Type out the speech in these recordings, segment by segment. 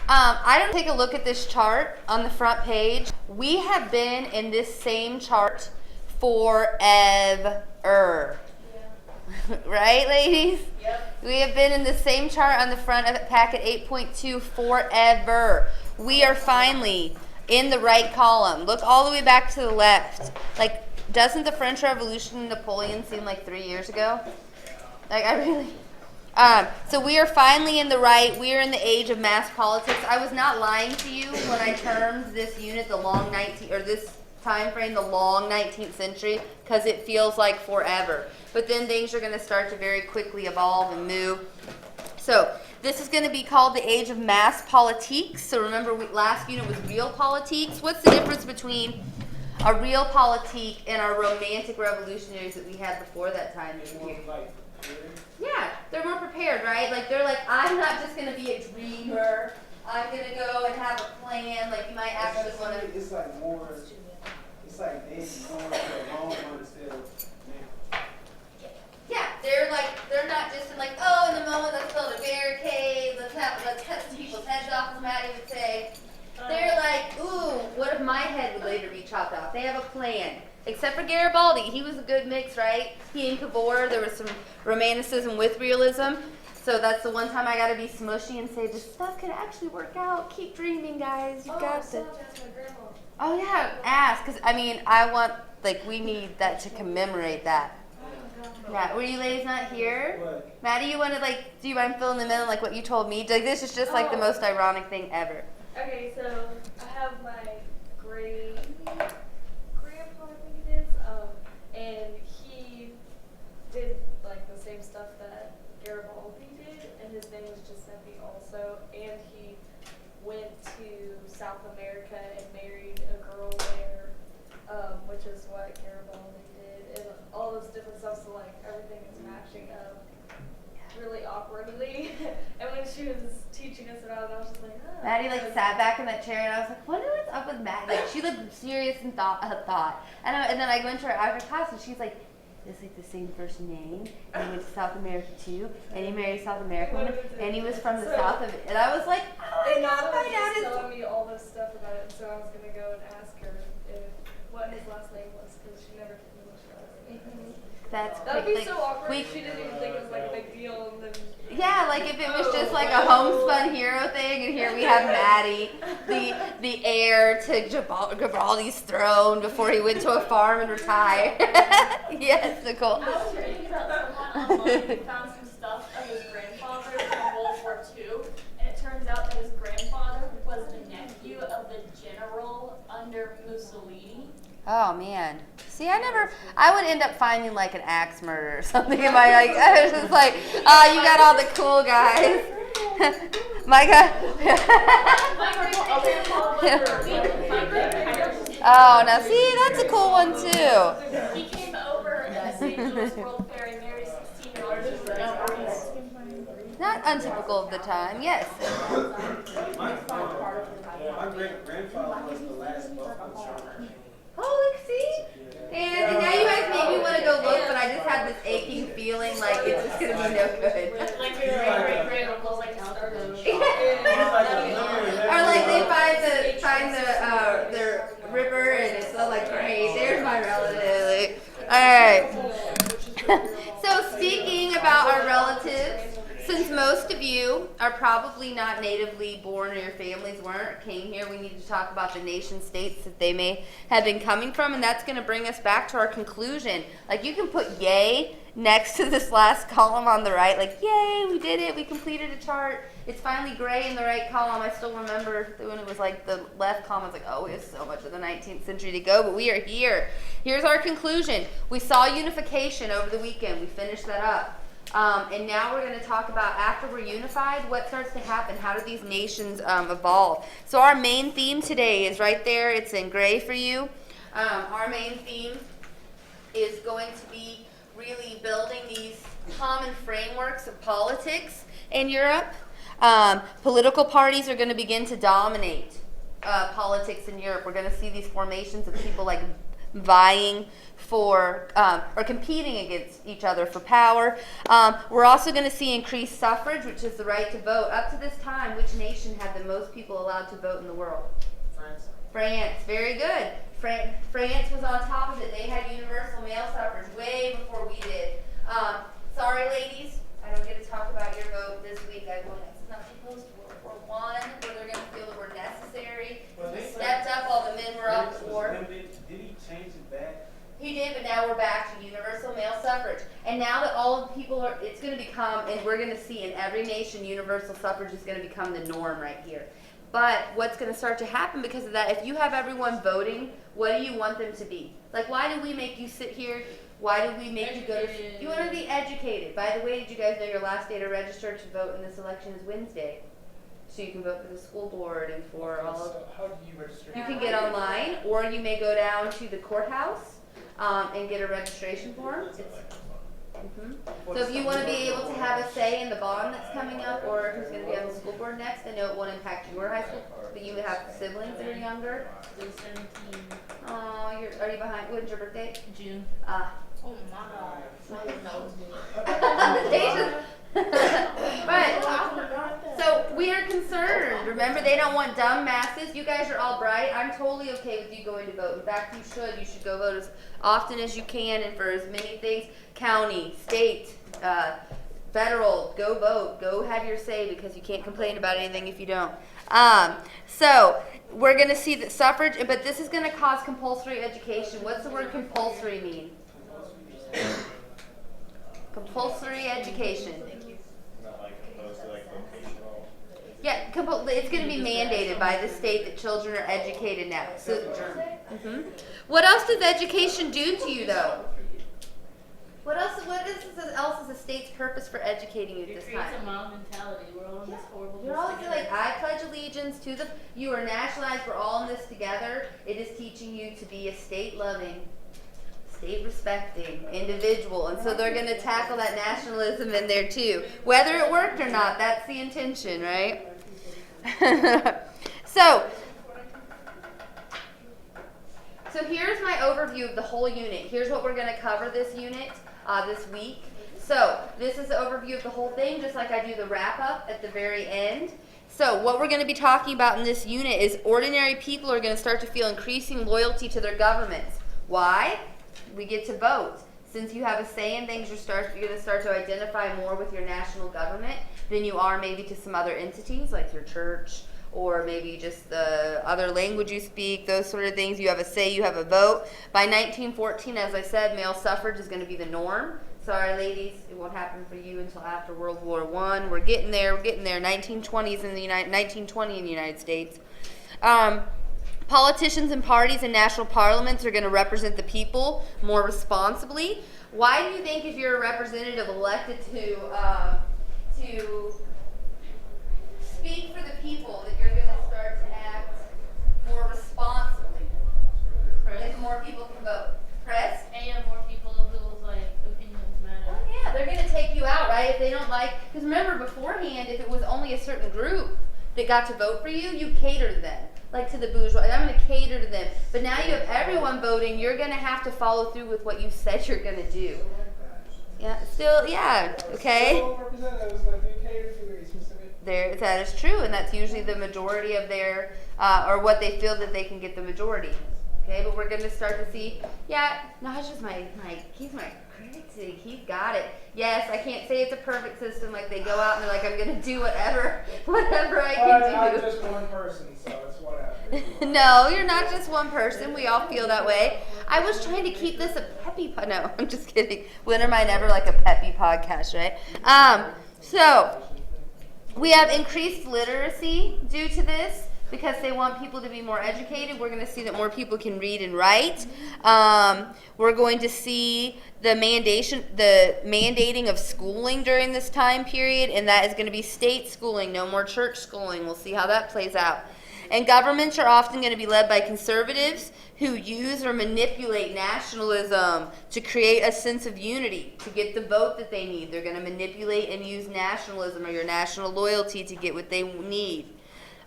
I don't take a look at this chart on the front page. We have been in this same chart forever. Right, ladies? Yep. We have been in the same chart on the front of packet 8.2 forever. We are finally in the right column. Look all the way back to the left. Like, doesn't the French Revolution and Napoleon seem like 3 years ago? Like, I really... So we are finally in the right. We are in the age of mass politics. I was not lying to you when I termed this unit the long 19, or this time frame the long 19th century, because it feels like forever. But then things are going to start to very quickly evolve and move. So this is going to be called the age of mass politiques. So remember, last unit was real politiques. What's the difference between a real politique and our romantic revolutionaries that we had before that time? Yeah, they're more prepared, right? Like, they're like, I'm not just going to be a dreamer. I'm going to go and have a plan. Like, you might actually want to... It's like more, it's like they more to a long one instead of... Yeah, they're not just in like, oh, in the moment, let's build a barricade, let's cut some people's heads off, as Maddie would say. They're like, ooh, what if my head would later be chopped off? They have a plan. Except for Garibaldi, he was a good mix, right? He and Cavour, there was some romanticism with realism. So that's the one time I got to be smushy and say, this stuff could actually work out. Keep dreaming, guys. You got this. Oh, yeah, ask. Because, I mean, I want, like, we need that to commemorate that. Yeah, were you ladies not here? What? Maddie, you want to, like, do you mind filling them in, like, what you told me? Like, this is just, like, the most ironic thing ever. Okay, so I have my grandpa, I think it is, and he did like the same stuff that Garibaldi did, and his name was Giuseppe also, and he went to South America and married a girl there, which is what Garibaldi did, and all this different stuff, so like everything is matching up really awkwardly. And when she was teaching us about it, I was just like, oh. Maddie like sat back in that chair and I was like, wonder what's up with Maddie? Like she looked serious and thought. And then I went to her after class and she's like, it's like the same first name, and he went to South America too, and he married a South American woman, and he was from the south of it. And I was like, oh, I gotta find out his... telling me all this stuff about it, so I was gonna go and ask her what his last name was, because she never told me what she was. That's That'd be like, so awkward if she didn't even think it was like a big deal, and then... Yeah, like if it was just like a homespun hero thing, and here we have Maddie, the heir to Garibaldi's throne before he went to a farm and retired. Yes, Nicole. I was reading about someone online who found some stuff of his grandfather from World War II, and it turns out that his grandfather was the nephew of the general under Mussolini. Oh man. See, I would end up finding like an axe murder or something in my, like, I was just like, oh, you got all the cool guys. My God. Oh, now see, that's a cool one too. He came over at St. Louis World Fair and married 16-year-old. Not untypical of the time, yes. My great grandfather was the last buffalo charmer. Oh, look, see? And now you guys made me want to go look, but I just had this aching feeling like it's just going to be no good. Like your great-great-granduncle, like started. Or like they find their river and it's all like, great, there's my relative. Alright. So speaking about our relatives, since most of you are probably not natively born or your families came here, we need to talk about the nation states that they may have been coming from, and that's going to bring us back to our conclusion. Like you can put yay next to this last column on the right, like yay, we did it, we completed a chart. It's finally gray in the right column. I still remember when it was like the left column, I was like, oh, we have so much of the 19th century to go, but we are here. Here's our conclusion. We saw unification over the weekend. We finished that up. And now we're going to talk about after we're unified, what starts to happen? How do these nations evolve? So our main theme today is right there. It's in gray for you. Our main theme is going to be really building these common frameworks of politics in Europe. Political parties are going to begin to dominate politics in Europe. We're going to see these formations of people like vying for or competing against each other for power. We're also going to see increased suffrage, which is the right to vote. Up to this time, which nation had the most people allowed to vote in the world? France. France. Very good. France was on top of it. They had universal male suffrage way before we did. Sorry, ladies, I don't get to talk about your vote this week. I won nothing close to World War I, where they're going to feel that we're necessary. Well, We they stepped up while the men were up for war. Did he change it back? He did, but now we're back to universal male suffrage. And now that all of the people are, it's going to become, and we're going to see in every nation, universal suffrage is going to become the norm right here. But what's going to start to happen because of that, if you have everyone voting, what do you want them to be? Like, why did we make you sit here? Why did we make you go to, you want to be educated. By the way, did you guys know your last day to register to vote in this election is Wednesday? So you can vote for the school board and for all of, So how do you register? you can get online, or you may go down to the courthouse and get a registration form. So if you want to be able to have a say in the bond that's coming up, or who's going to be on the school board next, I know it won't impact your high school, but you have siblings that are younger. They're 17 Oh, are you behind? When's your birthday? June. Oh Oh my god. Right. So we are concerned. Remember, they don't want dumb masses. You guys are all bright. I'm totally okay with you going to vote. In fact, you should. You should go vote as often as you can and for as many things. County, state, federal. Go vote. Go have your say because you can't complain about anything if you don't. So we're going to see that suffrage, but this is going to cause compulsory education. What's the word compulsory mean? Compulsory education. Not like opposed to like vocational. Yeah, it's going to be mandated by the state that children are educated now. So, what else does education do to you, though? What else is the state's purpose for educating you at It this creates time? a mob mentality. We're all in this horrible You're all like, I pledge allegiance to the. You are nationalized. We're all in this together. It is teaching you to be a state-loving, state-respecting individual, and so they're going to tackle that nationalism in there too, whether it worked or not. That's the intention, right? So here's my overview of the whole unit. Here's what we're going to cover this unit this week. So this is the overview of the whole thing, just like I do the wrap-up at the very end. So what we're going to be talking about in this unit is ordinary people are going to start to feel increasing loyalty to their governments. Why? We get to vote. Since you have a say in things, you're going to start to identify more with your national government than you are maybe to some other entities like your church or maybe just the other language you speak, those sort of things. You have a say, you have a vote. By 1914, as I said, male suffrage is going to be the norm. Sorry, ladies, it won't happen for you until after World War I. We're getting there. 1920 in the United States. Politicians and parties and national parliaments are going to represent the people more responsibly. Why do you think if you're a representative elected to speak for the people that you're going to start to act more responsibly? If more people can vote. Chris? And you have more people whose like opinions matter. Oh yeah, they're going to take you out, right? If they don't like, because remember beforehand, if it was only a certain group that got to vote for you, you cater to them. Like to the bourgeois, I'm going to cater to them. But now you have everyone voting, you're going to have to follow through with what you said you're going to do. Yeah, still, yeah, okay. So representatives, like you cater to a specific. That is true, and that's usually the majority of their, or what they feel that they can get the majority. Okay, but we're going to start to see, yeah, Naj is he's my critic, he's got it. Yes, I can't say it's a perfect system, like they go out and they're like, I'm going to do whatever I can do. I'm just one person, so it's whatever. No, you're not just one person. We all feel that way. I was trying to keep this a peppy no, I'm just kidding. When am I never like a peppy podcast, right? So we have increased literacy due to this because they want people to be more educated. We're going to see that more people can read and write. We're going to see the mandating of schooling during this time period, and that is going to be state schooling, no more church schooling. We'll see how that plays out. And governments are often going to be led by conservatives who use or manipulate nationalism to create a sense of unity, to get the vote that they need. They're going to manipulate and use nationalism or your national loyalty to get what they need.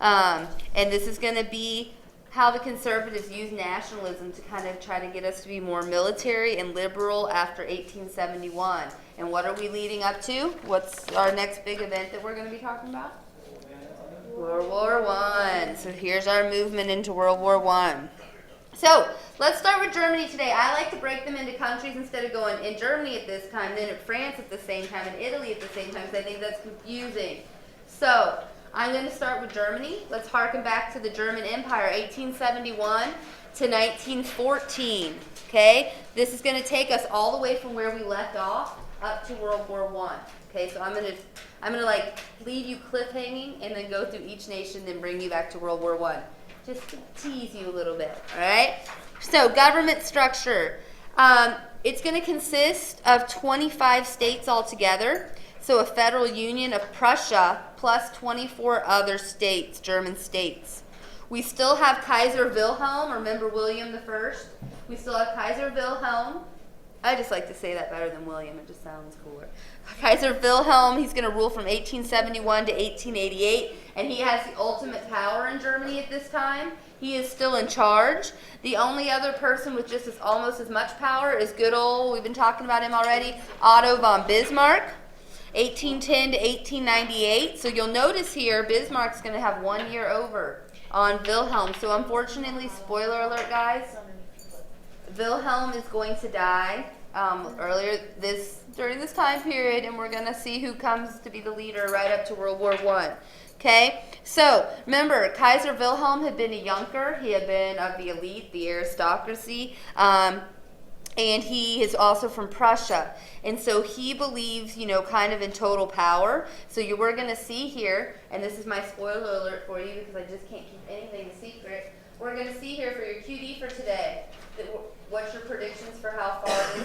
And this is going to be how the conservatives use nationalism to kind of try to get us to be more military and liberal after 1871. And what are we leading up to? What's our next big event that we're going to be talking about? World War I. So here's our movement into World War I. So let's start with Germany today. I like to break them into countries instead of going in Germany at this time, then in France at the same time, and Italy at the same time, because I think that's confusing. So I'm going to start with Germany. Let's harken back to the German Empire, 1871 to 1914. Okay, this is going to take us all the way from where we left off up to World War I. Okay, so I'm gonna like leave you cliffhanging and then go through each nation, then bring you back to World War I, just to tease you a little bit. All right. So government structure. It's going to consist of 25 states altogether. So a federal union of Prussia plus 24 other states, German states. We still have Kaiser Wilhelm. Remember William I? We still have Kaiser Wilhelm. I just like to say that better than William. It just sounds cooler. Kaiser Wilhelm, he's going to rule from 1871 to 1888, and he has the ultimate power in Germany at this time. He is still in charge. The only other person with just almost as much power is good old, we've been talking about him already, Otto von Bismarck, 1810 to 1898. So you'll notice here, Bismarck's going to have 1 year over on Wilhelm. So unfortunately, spoiler alert, guys, Wilhelm is going to die during this time period, and we're going to see who comes to be the leader right up to World War I. Okay, so remember, Kaiser Wilhelm had been a Junker. He had been of the elite, the aristocracy, and he is also from Prussia. And so he believes, kind of in total power. So we're going to see here, and this is my spoiler alert for you because I just can't keep anything a secret. We're going to see here for your QD for today, what's your predictions for how far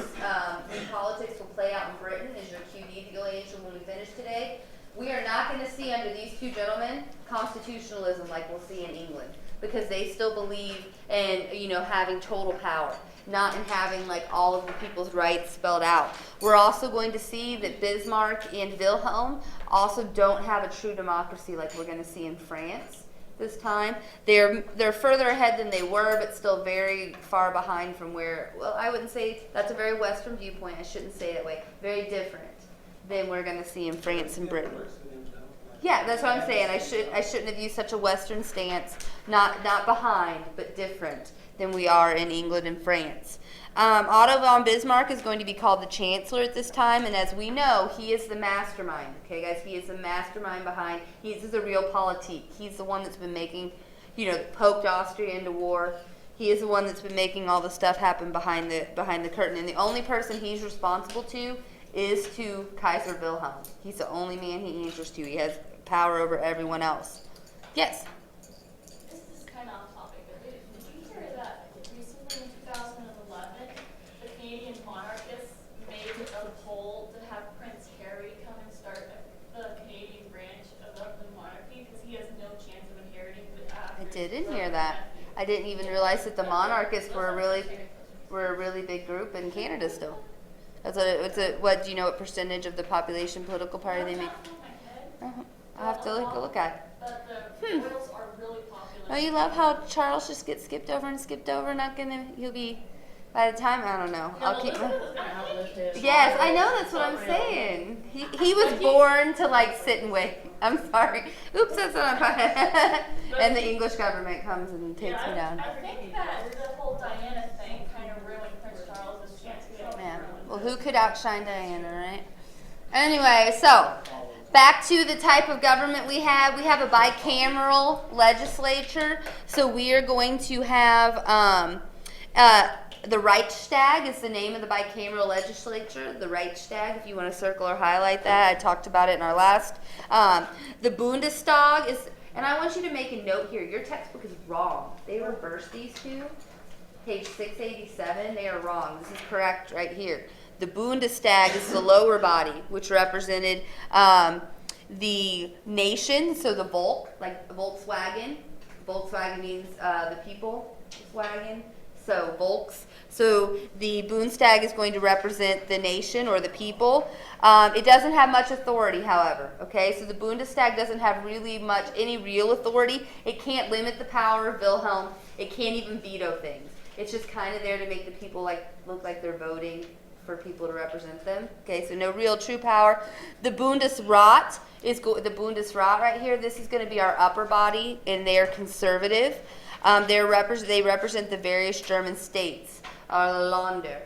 this politics will play out in Britain is your QD that you'll answer when we finish today. We are not going to see under these two gentlemen constitutionalism like we'll see in England, because they still believe in, having total power, not in having like all of the people's rights spelled out. We're also going to see that Bismarck and Wilhelm also don't have a true democracy like we're going to see in France this time. They're further ahead than they were, but still very far behind from where, well, I wouldn't say, that's a very Western viewpoint, I shouldn't say it that way, very different than we're going to see in France and Britain. Yeah, that's what I'm saying. I shouldn't have used such a Western stance, not behind, but different than we are in England and France. Otto von Bismarck is going to be called the Chancellor at this time, and as we know, he is the mastermind. Okay, guys, he is the mastermind behind. He's the real politique. He's the one that's been making, poked Austria into war. He is the one that's been making all the stuff happen behind the curtain, and the only person he's responsible to is to Kaiser Wilhelm. He's the only man he answers to. He has power over everyone else. Yes? This is kind of off topic, but did you hear that recently in 2011, the Canadian monarchists made a poll to have Prince Harry come and start the Canadian branch of the monarchy because he has no chance of inheriting the I didn't hear that. I didn't even realize that the monarchists were a really big group in Canada still. What do you know what percentage of the population political party they make? I'll have to look at it. But the royals are really popular. Oh, you love how Charles just gets skipped over. He'll be, by the time, I don't know. I'll keep my, yes, I know, that's what I'm saying. He was born to sit and wait. I'm sorry. Oops, that's what I'm And the English government comes and takes me down. I think that the whole Diana thing kind of ruined Prince Charles' chance to get Yeah. Well, who could outshine Diana, right? Anyway, so back to the type of government we have. We have a bicameral legislature. So we are going to have the Reichstag is the name of the bicameral legislature. The Reichstag, if you want to circle or highlight that. I talked about it in our last. The Bundestag is, and I want you to make a note here. Your textbook is wrong. They reversed these two. Page 687, they are wrong. This is correct right here. The Bundestag is the lower body, which represented the nation, so the Volk, like Volkswagen. Volkswagen means the people wagon. So Volks. So the Bundestag is going to represent the nation or the people. It doesn't have much authority, however. Okay, so the Bundestag doesn't have really much any real authority. It can't limit the power of Wilhelm. It can't even veto things. It's just kind of there to make the people look like they're voting for people to represent them. Okay, so no real true power. The Bundesrat is the Bundesrat right here. This is going to be our upper body, and they are conservative. They represent the various German states, Länder.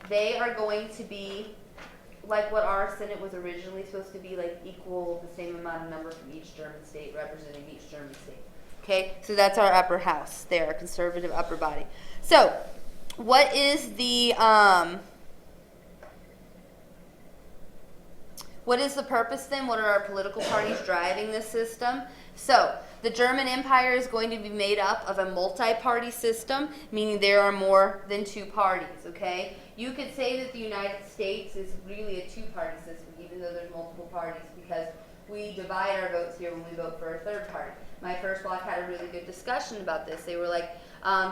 They are going to be like what our Senate was originally supposed to be, like equal the same amount of number from each German state, representing each German state. Okay, so that's our upper house there, our conservative upper body. So, what is the purpose then? What are our political parties driving this system? So, the German Empire is going to be made up of a multi-party system, meaning there are more than two parties, okay? You could say that the United States is really a two-party system, even though there's multiple parties, because we divide our votes here when we vote for a third party. My first block had a really good discussion about this. They were like,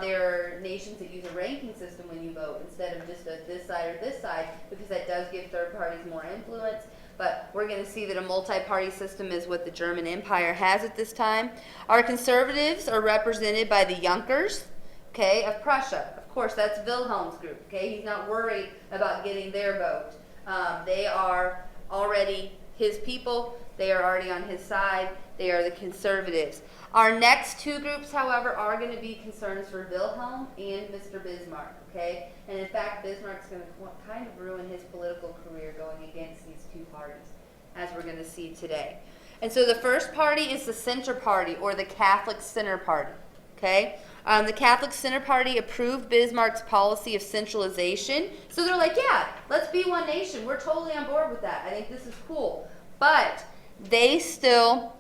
there are nations that use a ranking system when you vote instead of just a this side or this side, because that does give third parties more influence. But we're going to see that a multi-party system is what the German Empire has at this time. Our conservatives are represented by the Junkers, okay, of Prussia. Of course, that's Wilhelm's group, okay? He's not worried about getting their vote. They are already his people. They are already on his side. They are the conservatives. Our next two groups, however, are going to be concerns for Wilhelm and Mr. Bismarck, okay? And in fact, Bismarck's going to kind of ruin his political career going against these two parties, as we're going to see today. And so the first party is the Center Party, or the Catholic Center Party, okay? The Catholic Center Party approved Bismarck's policy of centralization. So they're like, yeah, let's be one nation. We're totally on board with that. I think this is cool. But they still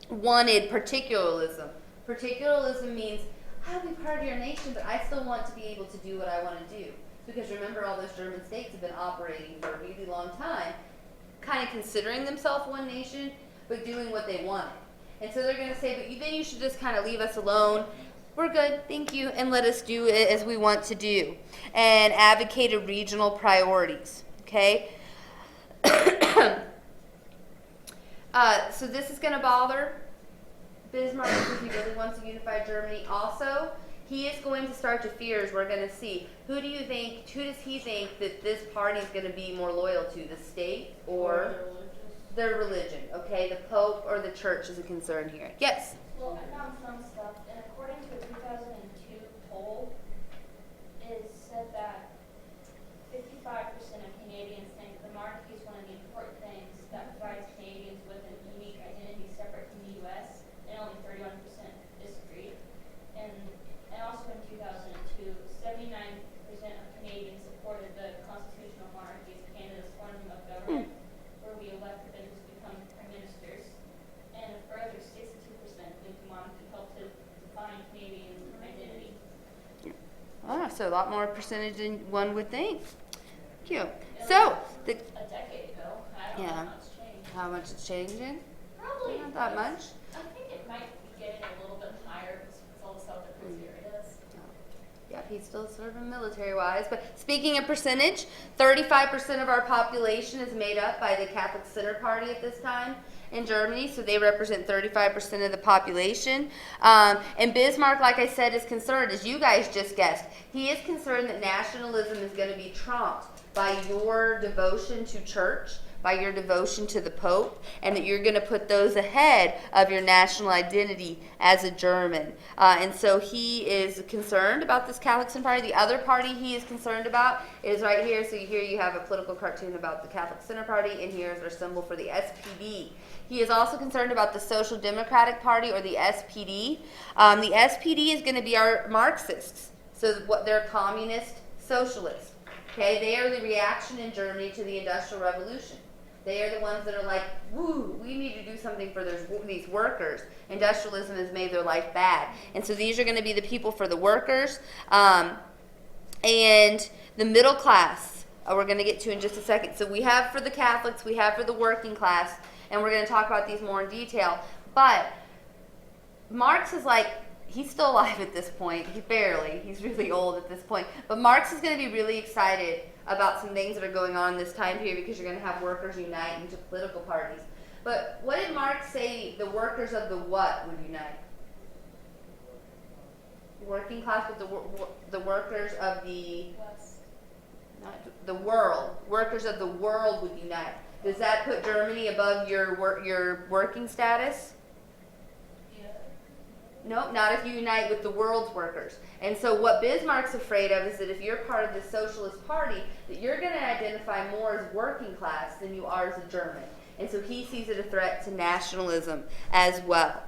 wanted particularism. Particularism means, I'll be part of your nation, but I still want to be able to do what I want to do. Because remember, all those German states have been operating for a really long time, kind of considering themselves one nation, but doing what they wanted. And so they're going to say, but then you should just kind of leave us alone. We're good, thank you, and let us do it as we want to do. And advocated regional priorities, okay? So this is going to bother Bismarck because he really wants a unified Germany. Also, he is going to start to fear, as we're going to see. Who does he think that this party is going to be more loyal to, the state or their religion? Okay, the Pope or the church is a concern here. Yes? Well, I found some stuff, and according to a 2002 poll, it said that 55% of Canadians think the monarchy is one of the important things that provides Canadians with a unique identity separate from the U.S., and only 31% disagreed. And also in 2002, 79% of Canadians supported the constitutional monarchy as Canada's form of government, where we elect officials to become prime ministers. And a further 62% think the monarchy helped to define Canadian identity. So a lot more percentage than one would think. Thank you. So, A decade ago, I don't know how much changed. how much it's changing? Probably Not that much. I think it might be getting a little bit higher because all the stuff that Cruz does. Yeah, he's still serving military-wise. But speaking of percentage, 35% of our population is made up by the Catholic Center Party at this time in Germany, so they represent 35% of the population. And Bismarck, like I said, is concerned, as you guys just guessed, he is concerned that nationalism is going to be trumped by your devotion to church, by your devotion to the Pope, and that you're going to put those ahead of your national identity as a German. And so he is concerned about this Catholic Center Party. The other party he is concerned about is right here. So here you have a political cartoon about the Catholic Center Party, and here's our symbol for the SPD. He is also concerned about the Social Democratic Party, or the SPD. The SPD is going to be our Marxists. So what they're communist socialists. Okay, they are the reaction in Germany to the Industrial Revolution. They are the ones that are like, woo, we need to do something for these workers. Industrialism has made their life bad. And so these are going to be the people for the workers. And the middle class, we're going to get to in just a second. So we have for the Catholics, we have for the working class, and we're going to talk about these more in detail. But Marx is like, he's still alive at this point. He's really old at this point. But Marx is going to be really excited about some things that are going on in this time period because you're going to have workers unite into political parties. But what did Marx say the workers of the what would unite? Working class, but the workers of the not the world. Workers of the world would unite. Does that put Germany above your working status? No, not if you unite with the world's workers. And so what Bismarck's afraid of is that if you're part of the Socialist Party, that you're going to identify more as working class than you are as a German. And so he sees it a threat to nationalism as well.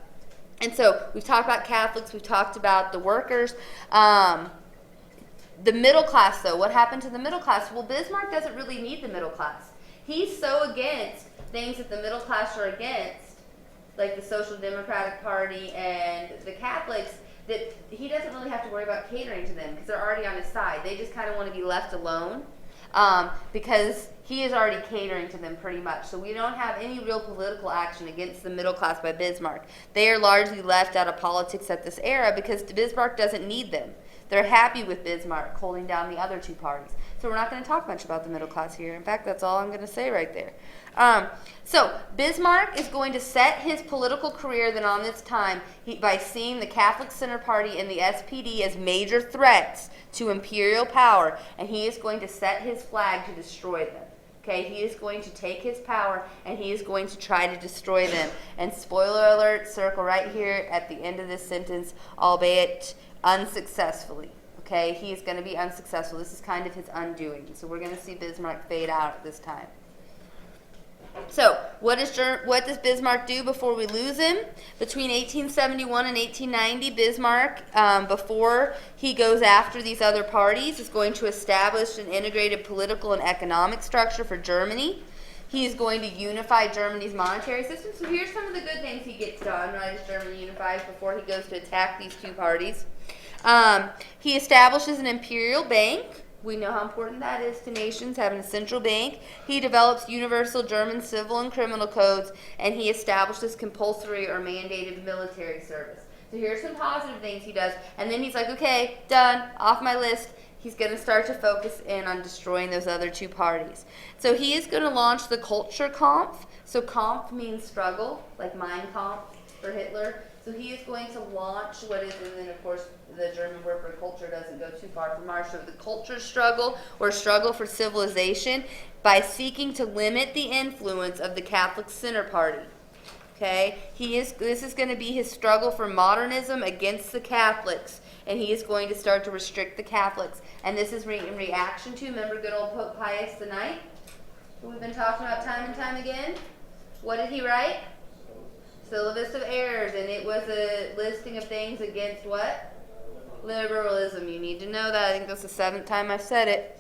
And so we've talked about Catholics, we've talked about the workers. The middle class, though, what happened to the middle class? Well, Bismarck doesn't really need the middle class. He's so against things that the middle class are against, like the Social Democratic Party and the Catholics, that he doesn't really have to worry about catering to them because they're already on his side. They just kind of want to be left alone because he is already catering to them pretty much. So we don't have any real political action against the middle class by Bismarck. They are largely left out of politics at this era because Bismarck doesn't need them. They're happy with Bismarck holding down the other two parties. So we're not going to talk much about the middle class here. In fact, that's all I'm going to say right there. So Bismarck is going to set his political career then on this time by seeing the Catholic Center Party and the SPD as major threats to imperial power, and he is going to set his flag to destroy them. Okay, he is going to take his power and he is going to try to destroy them. And spoiler alert, circle right here at the end of this sentence, albeit unsuccessfully. Okay, he is going to be unsuccessful. This is kind of his undoing. So we're going to see Bismarck fade out at this time. So what does Bismarck do before we lose him? Between 1871 and 1890, Bismarck, before he goes after these other parties, is going to establish an integrated political and economic structure for Germany. He is going to unify Germany's monetary system. So here's some of the good things he gets done, right, as Germany unifies before he goes to attack these two parties. He establishes an imperial bank. We know how important that is to nations, having a central bank. He develops universal German civil and criminal codes, and he establishes compulsory or mandated military service. So here's some positive things he does. And then he's like, okay, done, off my list. He's going to start to focus in on destroying those other two parties. So he is going to launch the Kulturkampf. So Kampf means struggle, like Mein Kampf for Hitler. So he is going to launch what is, and then of course the German word for culture doesn't go too far from ours, so the culture struggle or struggle for civilization by seeking to limit the influence of the Catholic Center Party. Okay, this is going to be his struggle for modernism against the Catholics, and he is going to start to restrict the Catholics. And this is in reaction to, remember good old Pope Pius IX, who we've been talking about time and time again? What did he write? Syllabus of Errors, and it was a listing of things against what? Liberalism. You need to know that. I think that's the 7th time I've said it.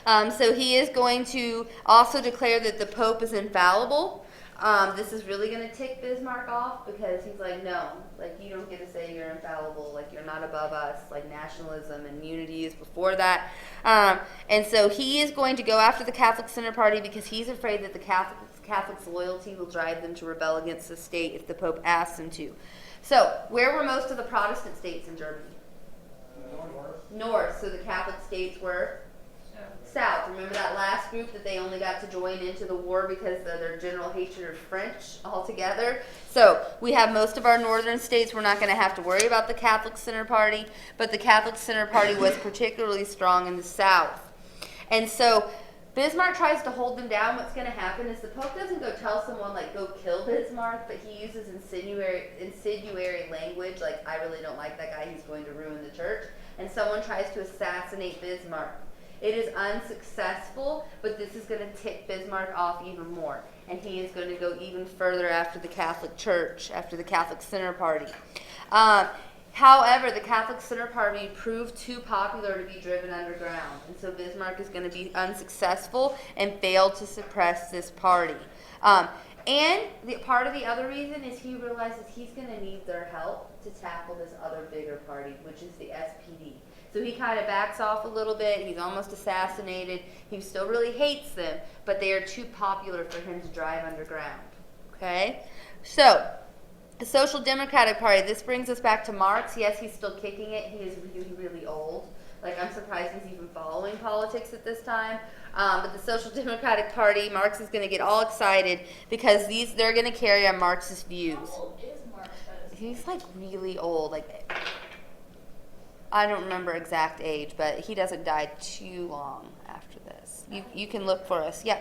So he is going to also declare that the Pope is infallible. This is really going to tick Bismarck off because he's like, no, like you don't get to say you're infallible, like you're not above us, like nationalism and unity is before that. And so he is going to go after the Catholic Center Party because he's afraid that the Catholics' loyalty will drive them to rebel against the state if the Pope asks them to. So, where were most of the Protestant states in Germany? North. So the Catholic states were? South. Remember that last group that they only got to join into the war because of their general hatred of French altogether? So, we have most of our northern states. We're not going to have to worry about the Catholic Center Party, but the Catholic Center Party was particularly strong in the South. And so, Bismarck tries to hold them down. What's going to happen is the Pope doesn't go tell someone, like, go kill Bismarck, but he uses insidiary language, like, I really don't like that guy, he's going to ruin the church. And someone tries to assassinate Bismarck. It is unsuccessful, but this is going to tick Bismarck off even more. And he is going to go even further after the Catholic Church, after the Catholic Center Party. However, the Catholic Center Party proved too popular to be driven underground, and so Bismarck is going to be unsuccessful and fail to suppress this party. And part of the other reason is he realizes he's going to need their help to tackle this other bigger party, which is the SPD. So he kind of backs off a little bit. He's almost assassinated. He still really hates them, but they are too popular for him to drive underground. Okay? So The Social Democratic Party, this brings us back to Marx. Yes, he's still kicking it. He is really, really old. Like, I'm surprised he's even following politics at this time. But the Social Democratic Party, Marx is going to get all excited because they're going to carry on Marxist views. How old is Marx? He's like really old. Like, I don't remember exact age, but he doesn't die too long after this. You can look for us. Yeah.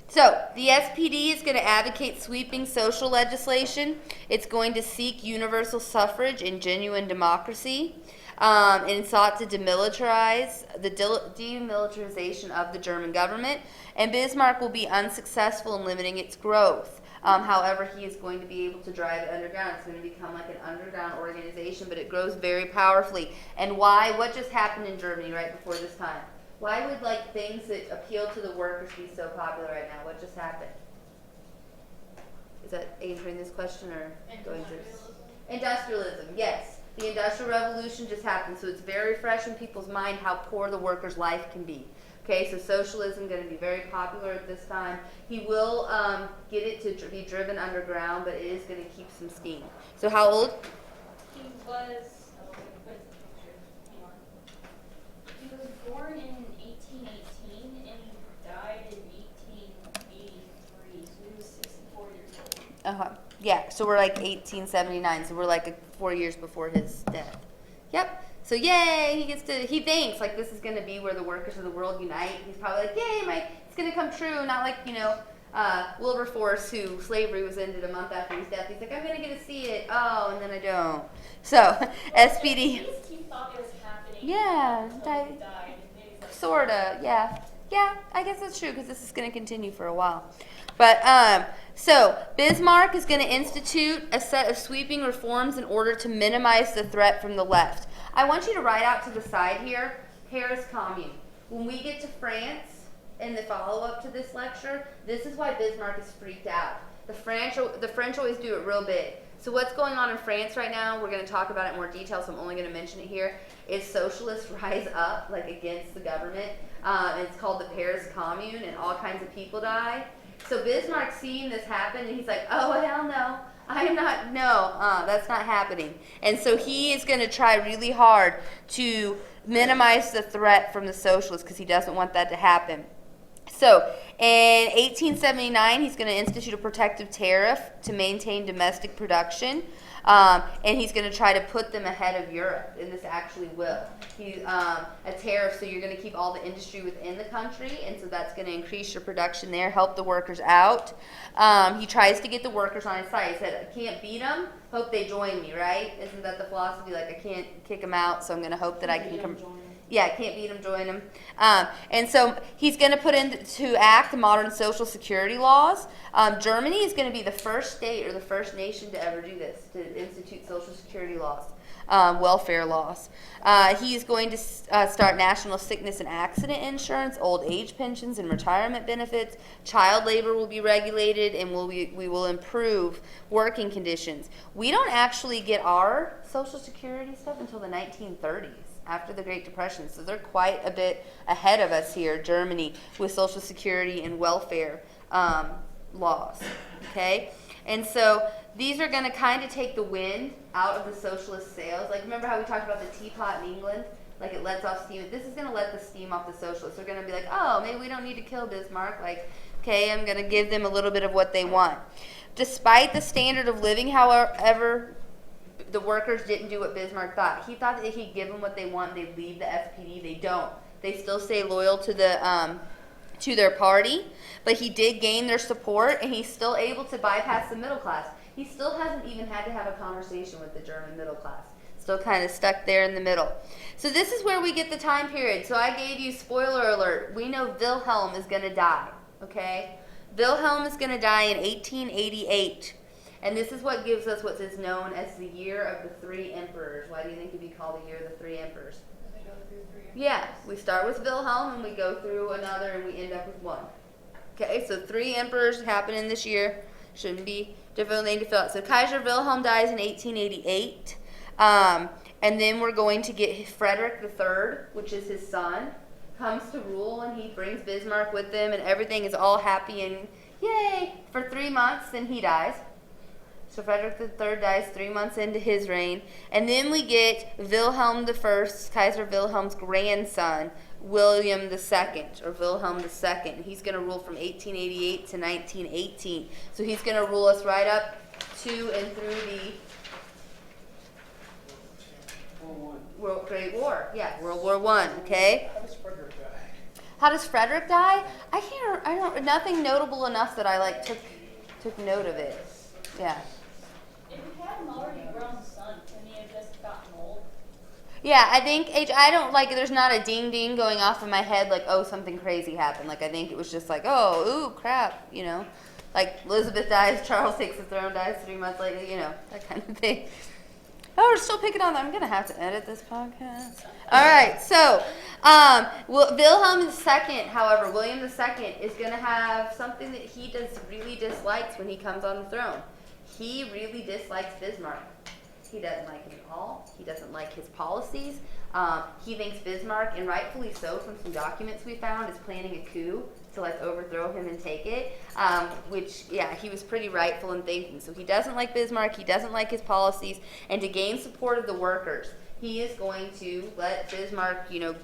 So the SPD is going to advocate sweeping social legislation. It's going to seek universal suffrage and genuine democracy, and sought to demilitarize the demilitarization of the German government. And Bismarck will be unsuccessful in limiting its growth. However, he is going to be able to drive it underground. It's going to become like an underground organization, but it grows very powerfully. And why? What just happened in Germany right before this time? Why would like things that appeal to the workers be so popular right now? What just happened? Is that answering this question or going through? Industrialism, yes. The Industrial Revolution just happened, so it's very fresh in people's mind how poor the worker's life can be. Okay, so socialism going to be very popular at this time. He will get it to be driven underground, but it is going to keep some steam. So how old? He was, oh, wait, where's the picture? Hang on. He was born in 1818 and he died in 1883, so he was 64 years old. Yeah, so we're like 1879, so we're like 4 years before his death. Yep. So yay, he thinks like this is going to be where the workers of the world unite. He's probably like, yay, it's going to come true. Not like, Wilberforce, who slavery was ended a month after his death. He's like, I'm going to get to see it. Oh, and then I don't. So, SPD. At least he thought it was happening. Yeah, until he died. Maybe it's like- Sorta, yeah. Yeah, I guess that's true because this is going to continue for a while. But, so Bismarck is going to institute a set of sweeping reforms in order to minimize the threat from the left. I want you to write out to the side here, Paris Commune. When we get to France in the follow-up to this lecture, this is why Bismarck is freaked out. The French always do it real big. So what's going on in France right now, we're going to talk about it in more detail, so I'm only going to mention it here, is socialists rise up like against the government. And it's called the Paris Commune, and all kinds of people die. So Bismarck's seeing this happen, and he's like, oh, hell no. That's not happening. And so he is going to try really hard to minimize the threat from the socialists because he doesn't want that to happen. So in 1879, he's going to institute a protective tariff to maintain domestic production. And he's going to try to put them ahead of Europe, and this actually will. A tariff, so you're going to keep all the industry within the country, and so that's going to increase your production there, help the workers out. He tries to get the workers on his side. He said, I can't beat them, hope they join me, right? Isn't that the philosophy? Like, I can't kick them out, so I'm going to hope that I can come. Yeah, can't beat them, join them. And so he's going to put into act the modern social security laws. Germany is going to be the first state or the first nation to ever do this, to institute social security laws, welfare laws. He's going to start national sickness and accident insurance, old age pensions and retirement benefits. Child labor will be regulated, and we will improve working conditions. We don't actually get our social security stuff until the 1930s. After the Great Depression. So they're quite a bit ahead of us here, Germany, with Social Security and welfare laws, okay? And so these are going to kind of take the wind out of the socialist sails. Like, remember how we talked about the teapot in England? Like, it lets off steam. This is going to let the steam off the socialists. They're going to be like, oh, maybe we don't need to kill Bismarck. Like, okay, I'm going to give them a little bit of what they want. Despite the standard of living, however, the workers didn't do what Bismarck thought. He thought that he'd give them what they want, they'd leave the SPD. They don't. They still stay loyal to their party, but he did gain their support, and he's still able to bypass the middle class. He still hasn't even had to have a conversation with the German middle class. Still kind of stuck there in the middle. So this is where we get the time period. So I gave you, spoiler alert, we know Wilhelm is going to die, okay? Wilhelm is going to die in 1888. And this is what gives us what is known as the Year of the Three Emperors. Why do you think it'd be called the Year of the Three Emperors? Yeah, we start with Wilhelm and we go through another and we end up with one. Okay, so 3 emperors happen in this year. Shouldn't be difficult name to fill out. So Kaiser Wilhelm dies in 1888. And then we're going to get Frederick III, which is his son, comes to rule, and he brings Bismarck with him, and everything is all happy and yay for 3 months. Then he dies. So Frederick III dies 3 months into his reign. And then we get Wilhelm I, Kaiser Wilhelm's grandson, William II, or Wilhelm II. He's going to rule from 1888 to 1918. So he's going to rule us right up to and through the Great War. Yeah, World War I, okay? How does Frederick die? How does Frederick die? I don't, nothing notable enough that I like took note of it. Yeah. If he had an already grown son, couldn't he have just gotten old? Yeah, I think I don't like. There's not a ding ding going off in my head like, oh, something crazy happened. Like I think it was just like, oh, ooh, crap, you know, like Elizabeth dies, Charles takes the throne, dies 3 months later, you know, that kind of thing. Oh, we're still picking on that. I'm gonna have to edit this podcast. All right, so Wilhelm II, however, William II is gonna have something that he really dislikes when he comes on the throne. He really dislikes Bismarck. He doesn't like him at all. He doesn't like his policies. He thinks Bismarck, and rightfully so from some documents we found, is planning a coup to like overthrow him and take it, which, yeah, he was pretty rightful in thinking. So he doesn't like Bismarck. He doesn't like his policies. And to gain support of the workers, he is going to let Bismarck, you know,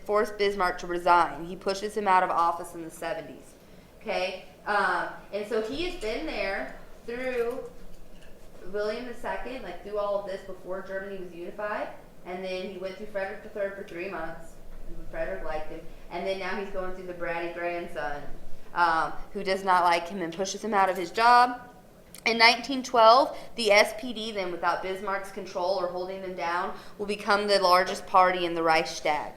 force Bismarck to resign. He pushes him out of office in the 70s. Okay? And so he has been there through William II, like through all of this before Germany was unified, and then he went through Frederick III for 3 months, and Frederick liked him, and then now he's going through the bratty grandson, who does not like him and pushes him out of his job. In 1912, the SPD, then without Bismarck's control or holding them down, will become the largest party in the Reichstag.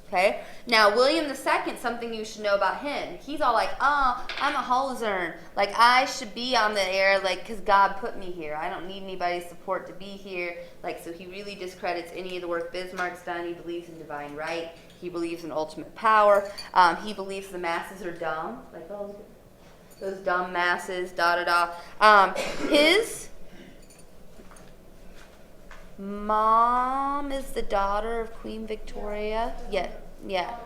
Okay? Now, William II, something you should know about him. He's all like, oh, I'm a Hohenzollern. Like, I should be on the air, like, because God put me here. I don't need anybody's support to be here. Like, so he really discredits any of the work Bismarck's done. He believes in divine right. He believes in ultimate power. He believes the masses are dumb. Like, oh, those dumb masses, da-da-da. His mom is the daughter of Queen Victoria. Yeah. Yeah.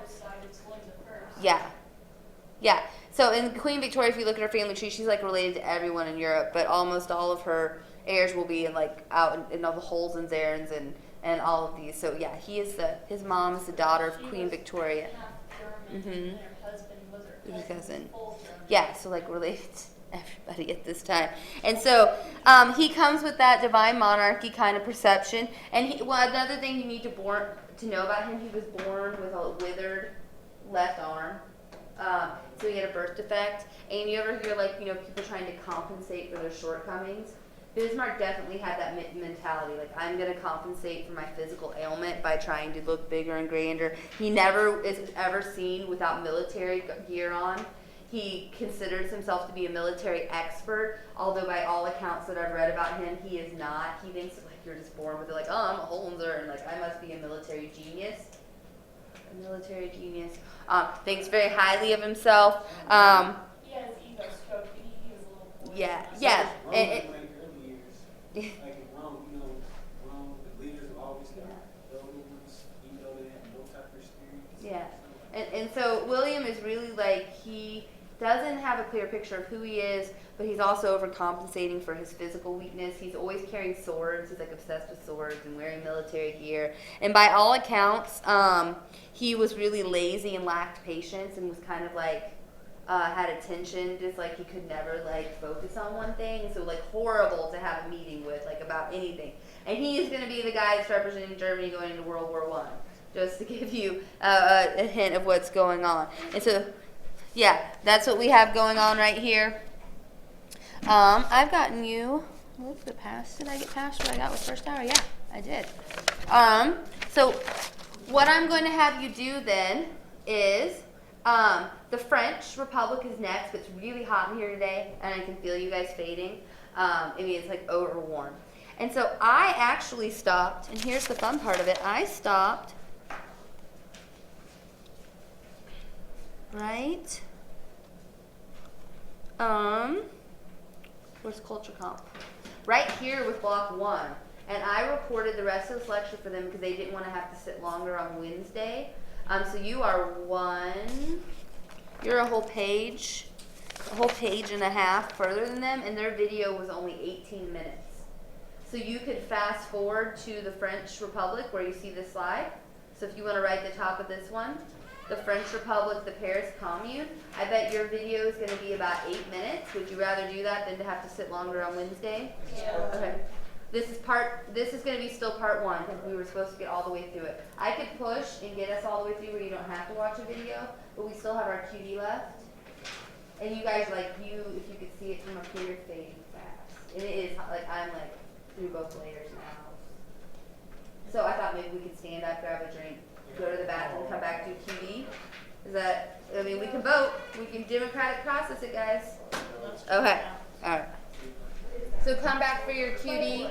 So in Queen Victoria, if you look at her family tree, she's like related to everyone in Europe, but almost all of her heirs will be in like out in all the Hohenzollerns and all of these. So yeah, his mom is the daughter of Queen Victoria. Half German, and her husband was her Cousin. full German. Yeah, so like related to everybody at this time. And so he comes with that divine monarchy kind of perception. And another thing you need to know about him, he was born with a withered left arm. So he had a birth defect. And you ever hear like, you know, people trying to compensate for their shortcomings? Bismarck definitely had that mentality, like I'm going to compensate for my physical ailment by trying to look bigger and grander. He never is ever seen without military gear on. He considers himself to be a military expert, although by all accounts that I've read about him, he is not. He thinks like you're just born with it, like, oh, I'm a Hohenzollern, like I must be a military genius. Thinks very highly of himself. He has ego stroke, and he is a little boy. Yeah. Rome in like early years. Like in Rome, you know, the leaders will always have those, even though they have no type of experience. Yeah. And so William is really like, he doesn't have a clear picture of who he is, but he's also overcompensating for his physical weakness. He's always carrying swords. He's like obsessed with swords and wearing military gear. And by all accounts, he was really lazy and lacked patience and was kind of like, had attention, just like he could never like focus on one thing. So like horrible to have a meeting with, like about anything. And he is going to be the guy that's representing Germany going into World War I. Just to give you a hint of what's going on. And so, yeah, that's what we have going on right here. I've gotten you, look, did I get past what I got with first hour? Yeah, I did. So what I'm going to have you do then is, the French Republic is next, but it's really hot in here today, and I can feel you guys fading. I mean, it's like overwarm. And so I actually stopped, and here's the fun part of it. I stopped right, where's Culture Comp? Right here with block 1. And I recorded the rest of this lecture for them because they didn't want to have to sit longer on Wednesday. So you are you're a whole page a whole page and a half further than them, and their video was only 18 minutes. So you could fast forward to the French Republic where you see this slide. So if you want to write the top of this one, the French Republic, the Paris Commune, I bet your video is going to be about 8 minutes. Would you rather do that than to have to sit longer on Wednesday? Yeah. Okay. This is going to be still part 1 because we were supposed to get all the way through it. I could push and get us all the way through where you don't have to watch a video, but we still have our QD left. And you guys, like, if you could see it from up here, you're fading fast. And it is, like, I'm, like, through both layers now. So I thought maybe we could stand up, grab a drink, go to the bathroom, come back, do QD. Is that, I mean, we can vote. We can democratic process it, guys. Okay. All right. So come back for your QD.